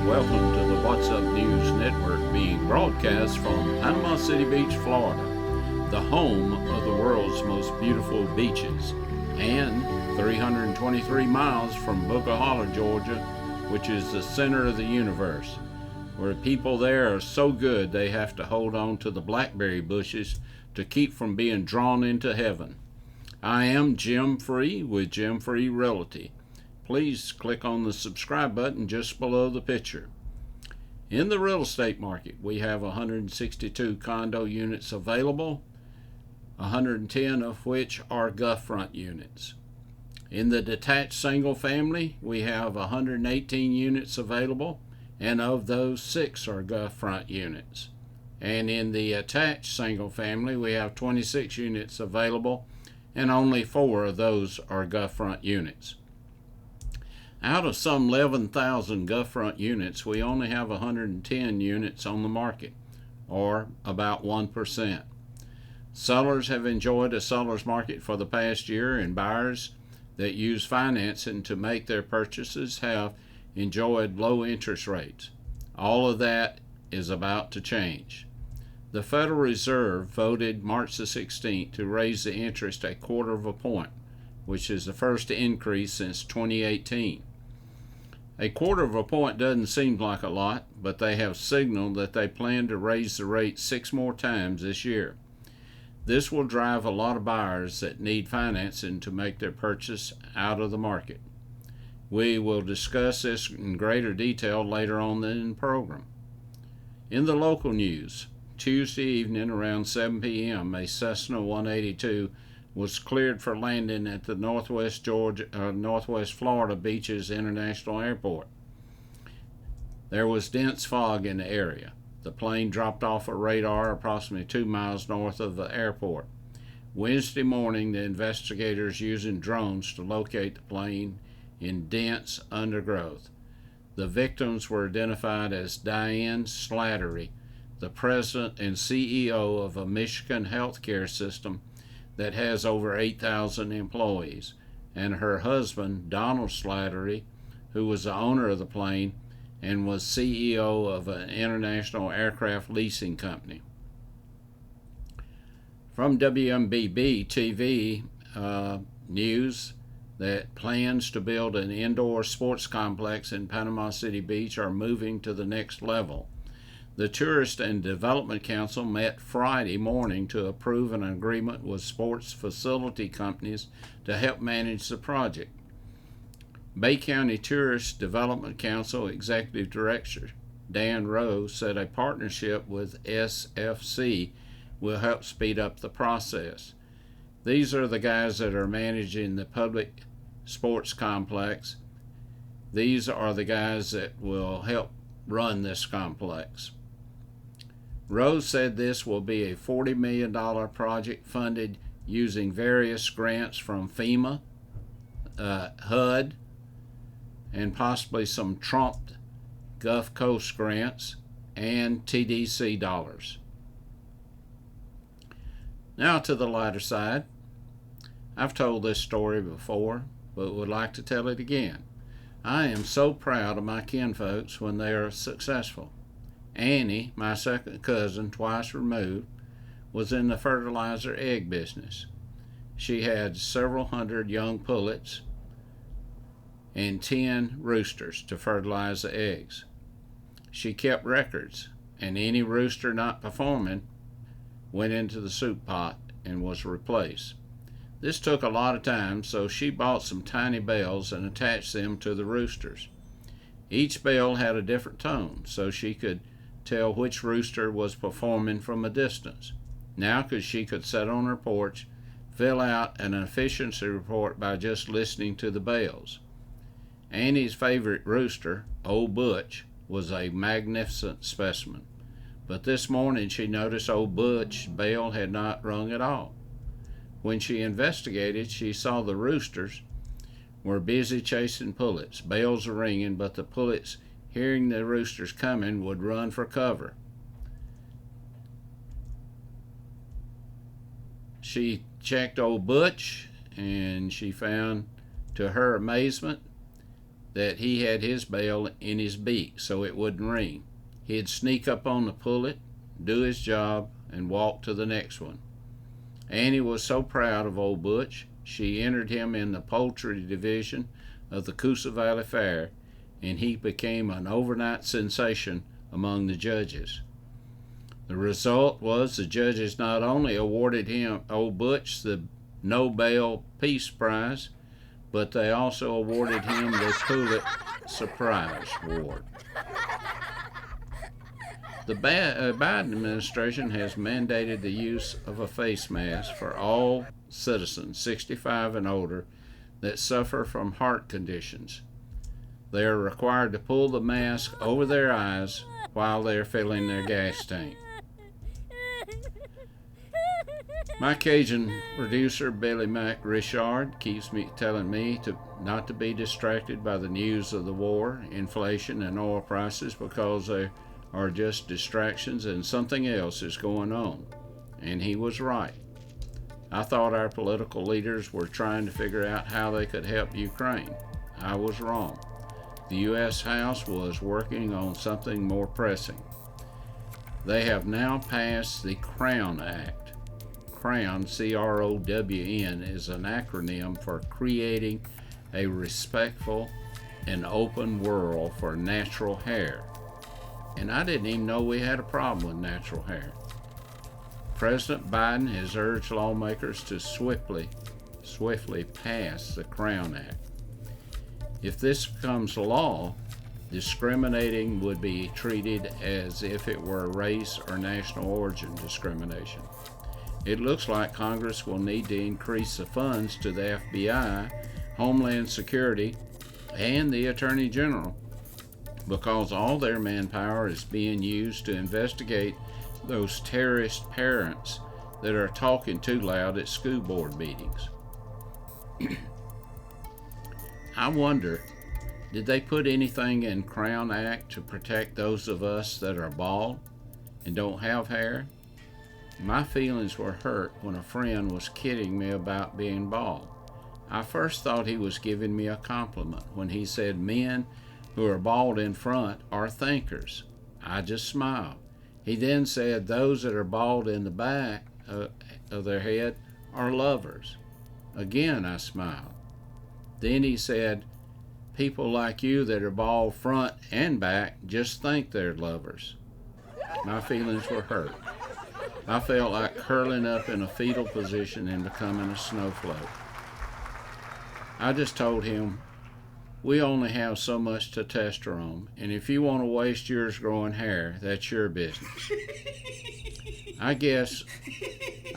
Welcome to the What's Up News Network, being broadcast from Panama City Beach, Florida, the home of the world's most beautiful beaches, and 323 miles from Booker, Georgia, which is the center of the universe, where people there are so good they have to hold on to the blackberry bushes to keep from being drawn into heaven. I am Jim Free with Jim Free Realty. Please click on the subscribe button just below the picture. In the real estate market, we have 162 condo units available, 110 of which are Gulf front units. In the detached single family, we have 118 units available, and of those, 6 are Gulf front units. And in the attached single family, we have 26 units available, and only 4 of those are Gulf front units. Out of some 11,000 Gulf front units, we only have 110 units on the market, or about 1%. Sellers have enjoyed a seller's market for the past year, and buyers that use financing to make their purchases have enjoyed low interest rates. All of that is about to change. The Federal Reserve voted March the 16th to raise the interest a quarter of a point, which is the first increase since 2018. A quarter of a point doesn't seem like a lot, but they have signaled that they plan to raise the rate 6 more times this year. This will drive a lot of buyers that need financing to make their purchase out of the market. We will discuss this in greater detail later on in the program. In the local news, Tuesday evening around 7 p.m., a Cessna 182 was cleared for landing at the Northwest Florida Beaches International Airport. There was dense fog in the area. The plane dropped off a radar approximately 2 miles north of the airport. Wednesday morning, the investigators using drones to locate the plane in dense undergrowth. The victims were identified as Diane Slattery, the president and CEO of a Michigan healthcare system that has over 8,000 employees, and her husband, Donald Slattery, who was the owner of the plane and was CEO of an international aircraft leasing company. From WMBB TV news that plans to build an indoor sports complex in Panama City Beach are moving to the next level. The Tourist and Development Council met Friday morning to approve an agreement with sports facility companies to help manage the project. Bay County Tourist Development Council Executive Director Dan Rowe said a partnership with SFC will help speed up the process. These are the guys that are managing the public sports complex. These are the guys that will help run this complex. Rose said this will be a $40 million project funded using various grants from FEMA, HUD, and possibly some Trump Gulf Coast grants and TDC dollars. Now to the lighter side. I've told this story before, but would like to tell it again. I am so proud of my kinfolks when they are successful. Annie, my second cousin, twice removed, was in the fertilizer egg business. She had several hundred young pullets and 10 roosters to fertilize the eggs. She kept records, and any rooster not performing went into the soup pot and was replaced. This took a lot of time, so she bought some tiny bells and attached them to the roosters. Each bell had a different tone, so she could tell which rooster was performing from a distance. Now she could sit on her porch, fill out an efficiency report by just listening to the bells. Annie's favorite rooster, old Butch, was a magnificent specimen, but this morning she noticed old Butch's bell had not rung at all. When she investigated, she saw the roosters were busy chasing pullets. Bells were ringing, but the pullets, hearing the roosters coming, would run for cover. She checked old Butch, and she found, to her amazement, that he had his bell in his beak so it wouldn't ring. He'd sneak up on the pullet, do his job, and walk to the next one. Annie was so proud of old Butch, she entered him in the poultry division of the Coosa Valley Fair, and he became an overnight sensation among the judges. The result was the judges not only awarded him, old Butch, the Nobel Peace Prize, but they also awarded him the Pulitzer Surprise Award. The Biden administration has mandated the use of a face mask for all citizens 65 and older that suffer from heart conditions. They are required to pull the mask over their eyes while they are filling their gas tank. My Cajun producer, Billy Mac Richard, keeps telling me not to be distracted by the news of the war, inflation, and oil prices because they are just distractions and something else is going on. And he was right. I thought our political leaders were trying to figure out how they could help Ukraine. I was wrong. The U.S. House was working on something more pressing. They have now passed the CROWN Act. CROWN, C-R-O-W-N, is an acronym for Creating a Respectful and Open World for Natural Hair. And I didn't even know we had a problem with natural hair. President Biden has urged lawmakers to swiftly pass the CROWN Act. If this becomes law, discriminating would be treated as if it were race or national origin discrimination. It looks like Congress will need to increase the funds to the FBI, Homeland Security, and the Attorney General because all their manpower is being used to investigate those terrorist parents that are talking too loud at school board meetings. I wonder, did they put anything in CROWN Act to protect those of us that are bald and don't have hair? My feelings were hurt when a friend was kidding me about being bald. I first thought he was giving me a compliment when he said men who are bald in front are thinkers. I just smiled. He then said those that are bald in the back of their head are lovers. Again, I smiled. Then he said, people like you that are bald front and back just think they're lovers. My feelings were hurt. I felt like curling up in a fetal position and becoming a snowflake. I just told him, we only have so much testosterone, and if you want to waste yours growing hair, that's your business. I guess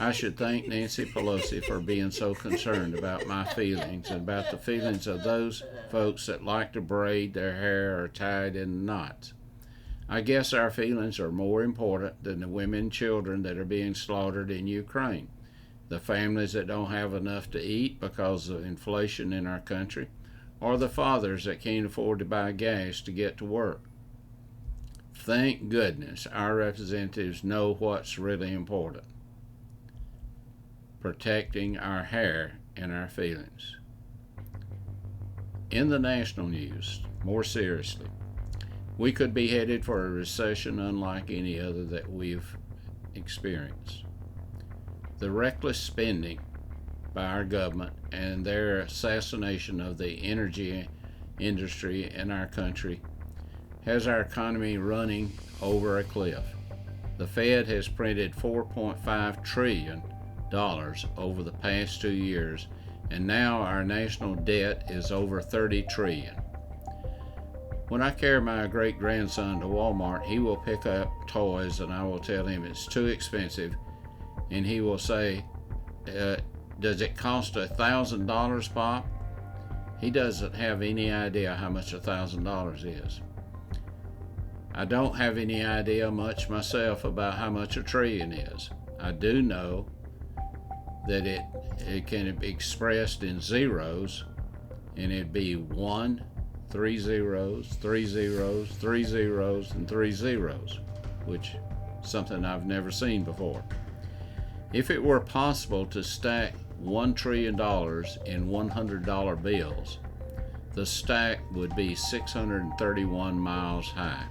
I should thank Nancy Pelosi for being so concerned about my feelings and about the feelings of those folks that like to braid their hair or tie it in knots. I guess our feelings are more important than the women and children that are being slaughtered in Ukraine, the families that don't have enough to eat because of inflation in our country, or the fathers that can't afford to buy gas to get to work. Thank goodness our representatives know what's really important: protecting our hair and our feelings. In the national news, more seriously, we could be headed for a recession unlike any other that we've experienced. The reckless spending by our government and their assassination of the energy industry in our country has our economy running over a cliff. The Fed has printed $4.5 trillion over the past 2 years, and now our national debt is over $30 trillion. When I carry my great-grandson to Walmart, he will pick up toys and I will tell him it's too expensive, and he will say, does it cost $1,000, Pop? He doesn't have any idea how much $1,000 is. I don't have any idea much myself about how much a trillion is. I do know that it can be expressed in zeros, and it'd be 1, 3 zeros, 3 zeros, 3 zeros, and 3 zeros, which is something I've never seen before. If it were possible to stack $1 trillion in $100 bills, the stack would be 631 miles high.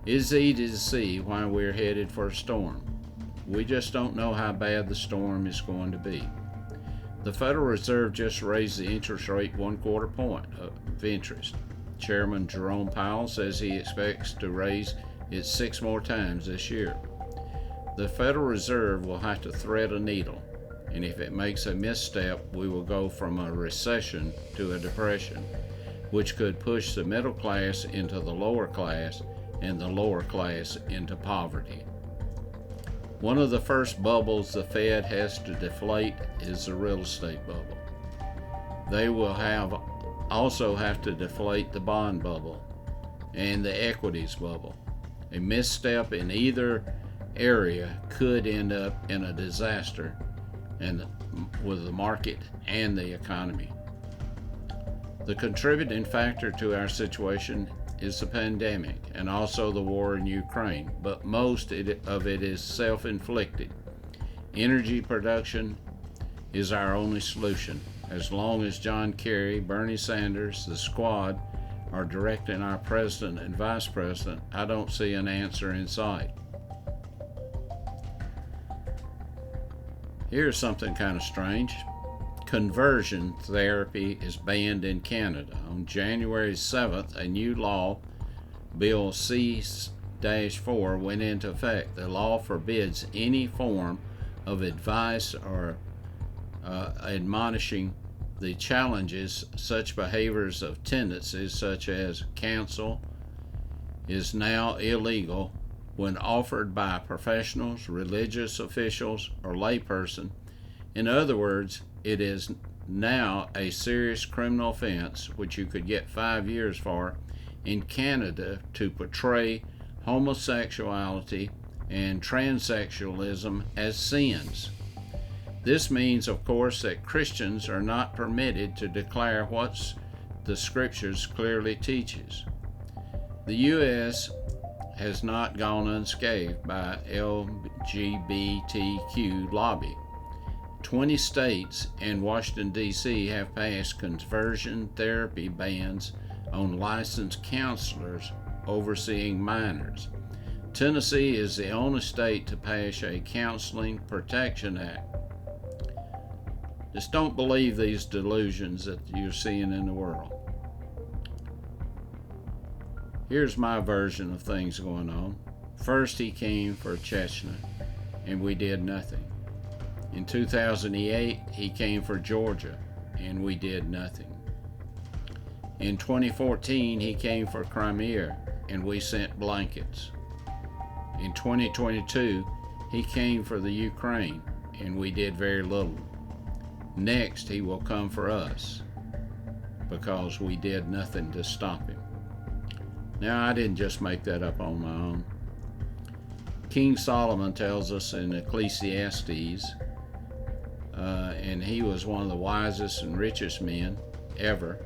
It's easy to see why we're headed for a storm. We just don't know how bad the storm is going to be. The Federal Reserve just raised the interest rate 1/4 point of interest. Chairman Jerome Powell says he expects to raise it 6 more times this year. The Federal Reserve will have to thread a needle, and if it makes a misstep, we will go from a recession to a depression, which could push the middle class into the lower class and the lower class into poverty. One of the first bubbles the Fed has to deflate is the real estate bubble. They will also have to deflate the bond bubble and the equities bubble. A misstep in either area could end up in a disaster and with the market and the economy. The contributing factor to our situation is the pandemic and also the war in Ukraine, but most of it is self-inflicted. Energy production is our only solution. As long as John Kerry, Bernie Sanders, the squad are directing our president and vice president, I don't see an answer in sight. Here's something kind of strange. Conversion therapy is banned in Canada. On January 7th, a new law, Bill C-4, went into effect. The law forbids any form of advice or admonishing the challenges such behaviors of tendencies such as cancel is now illegal when offered by professionals, religious officials, or layperson. In other words, it is now a serious criminal offense, which you could get 5 years for, in Canada to portray homosexuality and transsexualism as sins. This means, of course, that Christians are not permitted to declare what the Scriptures clearly teaches. The U.S. has not gone unscathed by LGBTQ lobby. 20 states and Washington, D.C. have passed conversion therapy bans on licensed counselors overseeing minors. Tennessee is the only state to pass a Counseling Protection Act. Just don't believe these delusions that you're seeing in the world. Here's my version of things going on. First, he came for Chechnya, and we did nothing. In 2008, he came for Georgia, and we did nothing. In 2014, he came for Crimea, and we sent blankets. In 2022, he came for the Ukraine, and we did very little. Next, he will come for us, because we did nothing to stop him. Now, I didn't just make that up on my own. King Solomon tells us in Ecclesiastes, and he was one of the wisest and richest men ever.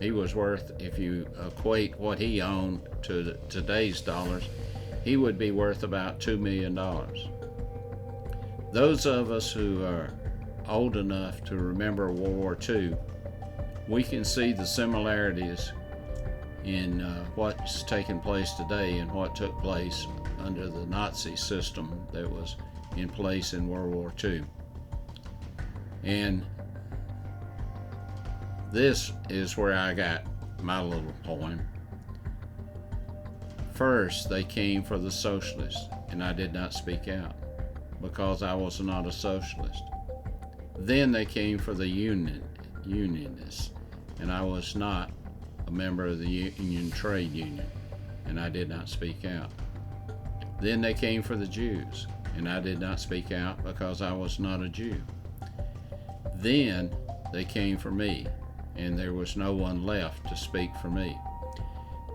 He was worth, if you equate what he owned to today's dollars, he would be worth about $2 million. Those of us who are old enough to remember World War II, we can see the similarities in what's taking place today and what took place under the Nazi system that was in place in World War II. And this is where I got my little poem. First, they came for the socialists, and I did not speak out because I was not a socialist. Then they came for the unionists, and I was not a member of the Union Trade Union, and I did not speak out. Then they came for the Jews, and I did not speak out because I was not a Jew. Then they came for me, and there was no one left to speak for me.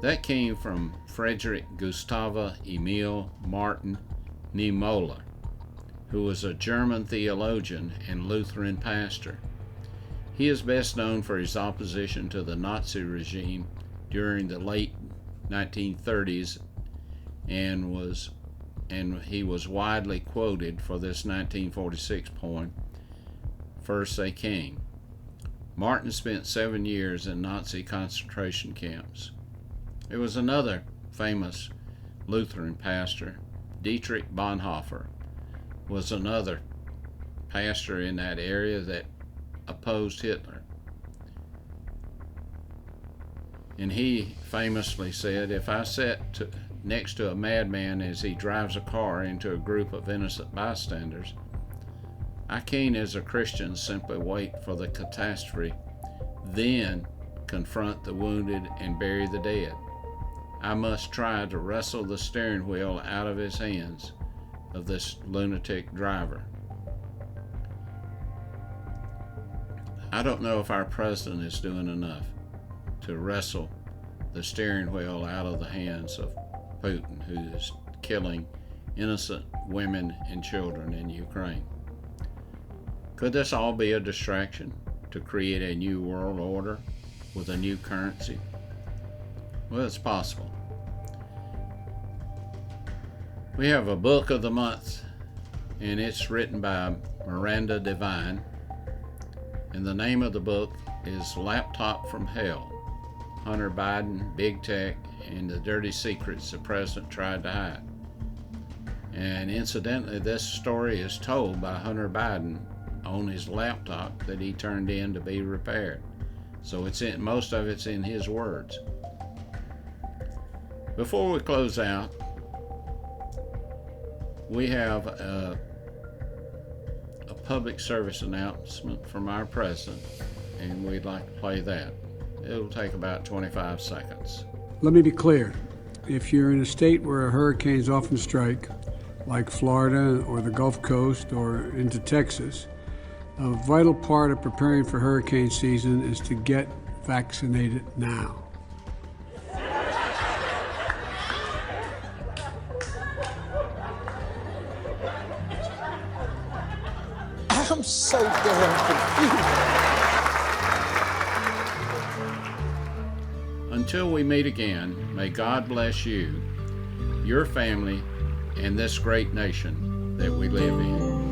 That came from Frederick Gustav Emil Martin Niemöller, who was a German theologian and Lutheran pastor. He is best known for his opposition to the Nazi regime during the late 1930s and he was widely quoted for this 1946 poem, First They Came. Martin spent 7 years in Nazi concentration camps. There was another famous Lutheran pastor, Dietrich Bonhoeffer, was another pastor in that area that opposed Hitler. And he famously said, "If I sit next to a madman as he drives a car into a group of innocent bystanders, I can't, as a Christian, simply wait for the catastrophe, then confront the wounded and bury the dead. I must try to wrestle the steering wheel out of his hands of this lunatic driver." I don't know if our president is doing enough to wrestle the steering wheel out of the hands of Putin, who is killing innocent women and children in Ukraine. Could this all be a distraction to create a new world order with a new currency? Well, it's possible. We have a book of the month, and it's written by Miranda Devine, and the name of the book is Laptop from Hell: Hunter Biden, Big Tech, and the Dirty Secrets the President Tried to Hide. And incidentally, this story is told by Hunter Biden on his laptop that he turned in to be repaired. So most of it's in his words. Before we close out, we have a public service announcement from our president, and we'd like to play that. It'll take about 25 seconds. Let me be clear. If you're in a state where hurricanes often strike, like Florida or the Gulf Coast or into Texas, a vital part of preparing for hurricane season is to get vaccinated now. I'm so damn confused. Until we meet again, may God bless you, your family, and this great nation that we live in.